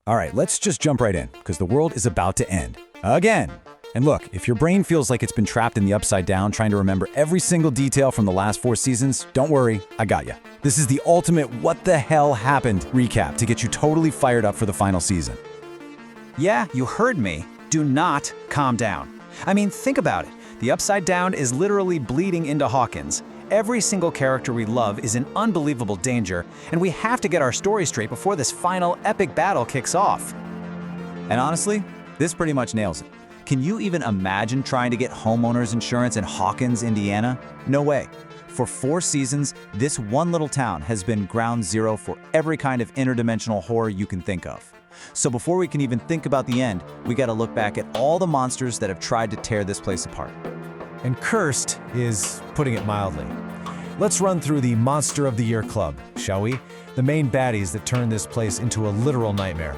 All right, let's just jump right in, because the world is about to end. Again. And look, if your brain feels like it's been trapped in the Upside Down trying to remember every single detail from the last 4 seasons, don't worry, I got you. This is the ultimate what the hell happened recap to get you totally fired up for the final season. Yeah, you heard me. Do not calm down. I mean, think about it. The Upside Down is literally bleeding into Hawkins. Every single character we love is in unbelievable danger, and we have to get our story straight before this final epic battle kicks off. And honestly, this pretty much nails it. Can you even imagine trying to get homeowners insurance in Hawkins, Indiana? No way. For 4 seasons, this one little town has been ground zero for every kind of interdimensional horror you can think of. So before we can even think about the end, we gotta look back at all the monsters that have tried to tear this place apart. And cursed is putting it mildly. Let's run through the Monster of the Year Club, shall we? The main baddies that turn this place into a literal nightmare.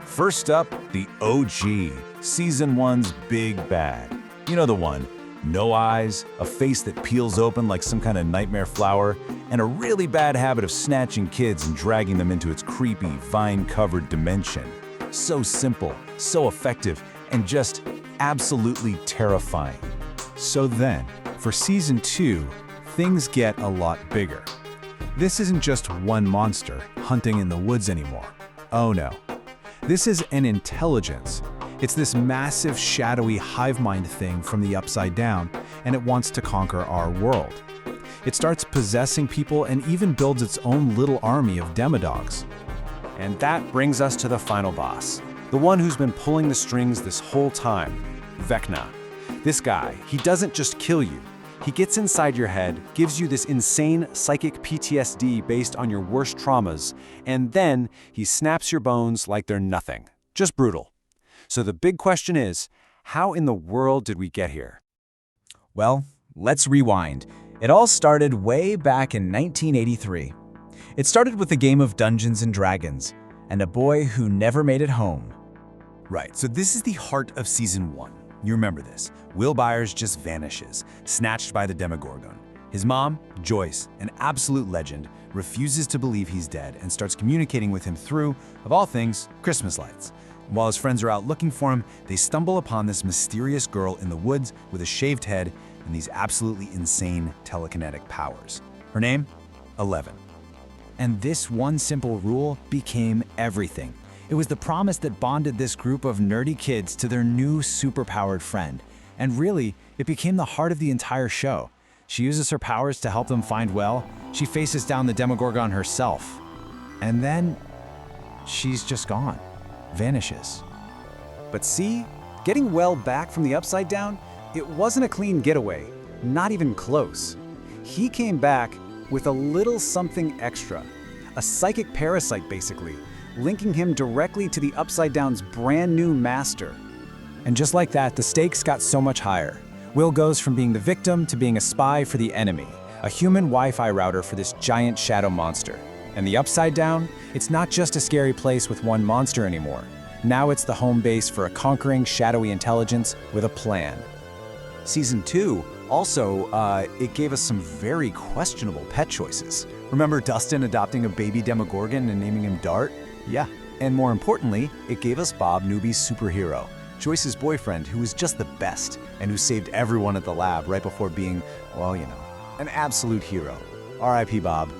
First up, the OG, Season 1's Big Bad. You know the one. No eyes, a face that peels open like some kind of nightmare flower, and a really bad habit of snatching kids and dragging them into its creepy, vine-covered dimension. So simple, so effective, and just absolutely terrifying. So then, for Season 2, things get a lot bigger. This isn't just one monster hunting in the woods anymore. Oh no. This is an intelligence. It's this massive, shadowy hive mind thing from the Upside Down, and it wants to conquer our world. It starts possessing people and even builds its own little army of demodogs. And that brings us to the final boss, the one who's been pulling the strings this whole time, Vecna. This guy, he doesn't just kill you. He gets inside your head, gives you this insane psychic PTSD based on your worst traumas, and then he snaps your bones like they're nothing. Just brutal. So the big question is, how in the world did we get here? Well, let's rewind. It all started way back in 1983. It started with a game of Dungeons & Dragons, and a boy who never made it home. Right, so this is the heart of Season 1. You remember this. Will Byers just vanishes, snatched by the Demogorgon. His mom, Joyce, an absolute legend, refuses to believe he's dead and starts communicating with him through, of all things, Christmas lights. While his friends are out looking for him, they stumble upon this mysterious girl in the woods with a shaved head and these absolutely insane telekinetic powers. Her name? 11. And this one simple rule became everything. It was the promise that bonded this group of nerdy kids to their new superpowered friend. And really, it became the heart of the entire show. She uses her powers to help them find Well. She faces down the Demogorgon herself. And then, she's just gone. Vanishes. But see, getting Well back from the Upside Down, it wasn't a clean getaway. Not even close. He came back with a little something extra. A psychic parasite, basically, linking him directly to the Upside Down's brand new master. And just like that, the stakes got so much higher. Will goes from being the victim to being a spy for the enemy, a human Wi-Fi router for this giant shadow monster. And the Upside Down, it's not just a scary place with one monster anymore. Now it's the home base for a conquering, shadowy intelligence with a plan. Season 2, also, it gave us some very questionable pet choices. Remember Dustin adopting a baby Demogorgon and naming him Dart? Yeah. And more importantly, it gave us Bob, Newbie's superhero, Joyce's boyfriend, who was just the best and who saved everyone at the lab right before being, well, you know, an absolute hero. R.I.P. Bob.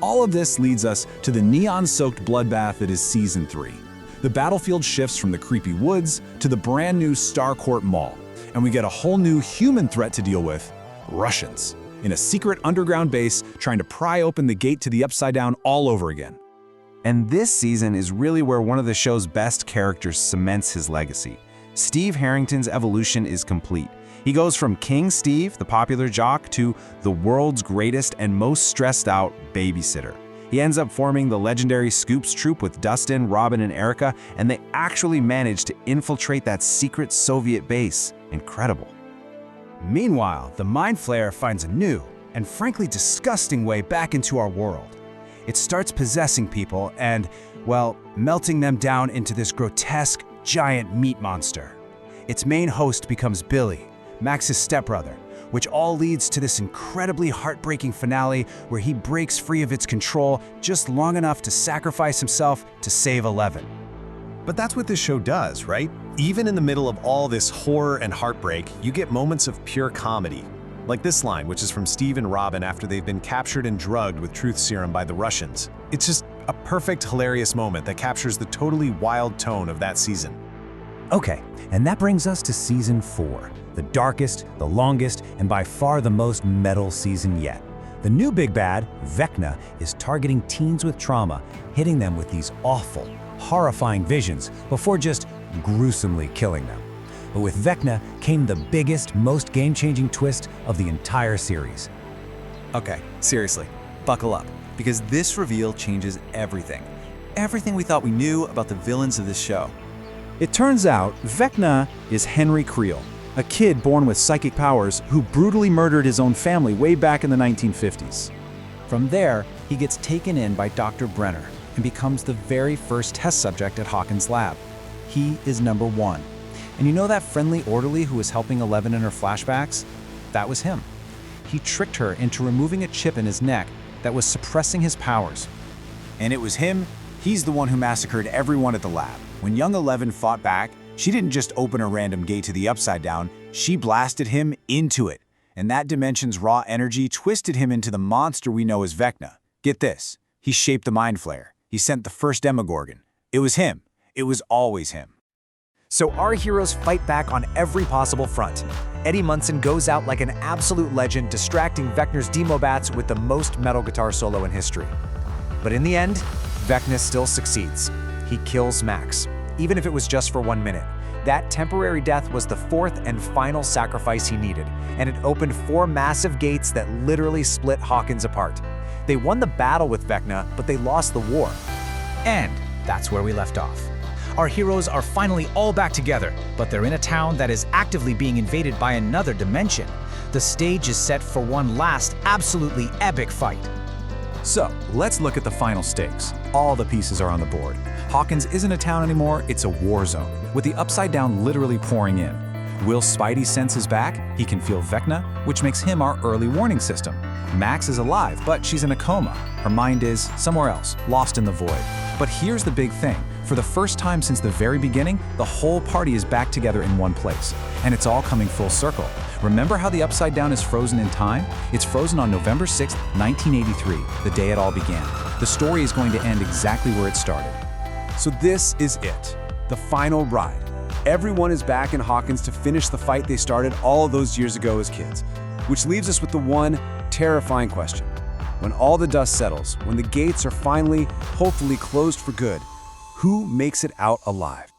All of this leads us to the neon-soaked bloodbath that is Season 3. The battlefield shifts from the creepy woods to the brand new Starcourt Mall, and we get a whole new human threat to deal with: Russians, in a secret underground base trying to pry open the gate to the Upside Down all over again. And this season is really where one of the show's best characters cements his legacy. Steve Harrington's evolution is complete. He goes from King Steve, the popular jock, to the world's greatest and most stressed out babysitter. He ends up forming the legendary Scoops Troop with Dustin, Robin, and Erica, and they actually manage to infiltrate that secret Soviet base. Incredible. Meanwhile, the Mind Flayer finds a new and frankly disgusting way back into our world. It starts possessing people and, well, melting them down into this grotesque, giant meat monster. Its main host becomes Billy, Max's stepbrother, which all leads to this incredibly heartbreaking finale where he breaks free of its control just long enough to sacrifice himself to save 11. But that's what this show does, right? Even in the middle of all this horror and heartbreak, you get moments of pure comedy. Like this line, which is from Steve and Robin after they've been captured and drugged with truth serum by the Russians. It's just a perfect, hilarious moment that captures the totally wild tone of that season. Okay, and that brings us to Season 4, the darkest, the longest, and by far the most metal season yet. The new big bad, Vecna, is targeting teens with trauma, hitting them with these awful, horrifying visions before just gruesomely killing them. But with Vecna came the biggest, most game-changing twist of the entire series. Okay, seriously, buckle up, because this reveal changes everything. Everything we thought we knew about the villains of this show. It turns out Vecna is Henry Creel, a kid born with psychic powers who brutally murdered his own family way back in the 1950s. From there, he gets taken in by Dr. Brenner and becomes the very first test subject at Hawkins' lab. He is number 1. And you know that friendly orderly who was helping Eleven in her flashbacks? That was him. He tricked her into removing a chip in his neck that was suppressing his powers. And it was him, he's the one who massacred everyone at the lab. When young Eleven fought back, she didn't just open a random gate to the Upside Down, she blasted him into it. And that dimension's raw energy twisted him into the monster we know as Vecna. Get this, he shaped the Mind Flayer. He sent the first Demogorgon. It was him. It was always him. So our heroes fight back on every possible front. Eddie Munson goes out like an absolute legend, distracting Vecna's Demobats with the most metal guitar solo in history. But in the end, Vecna still succeeds. He kills Max, even if it was just for 1 minute. That temporary death was the 4th and final sacrifice he needed, and it opened 4 massive gates that literally split Hawkins apart. They won the battle with Vecna, but they lost the war. And that's where we left off. Our heroes are finally all back together, but they're in a town that is actively being invaded by another dimension. The stage is set for one last, absolutely epic fight. So, let's look at the final stakes. All the pieces are on the board. Hawkins isn't a town anymore, it's a war zone, with the Upside Down literally pouring in. Will Spidey sense his back? He can feel Vecna, which makes him our early warning system. Max is alive, but she's in a coma. Her mind is somewhere else, lost in the void. But here's the big thing. For the first time since the very beginning, the whole party is back together in one place. And it's all coming full circle. Remember how the Upside Down is frozen in time? It's frozen on November 6th, 1983, the day it all began. The story is going to end exactly where it started. So this is it, the final ride. Everyone is back in Hawkins to finish the fight they started all of those years ago as kids. Which leaves us with the one terrifying question. When all the dust settles, when the gates are finally, hopefully closed for good, who makes it out alive?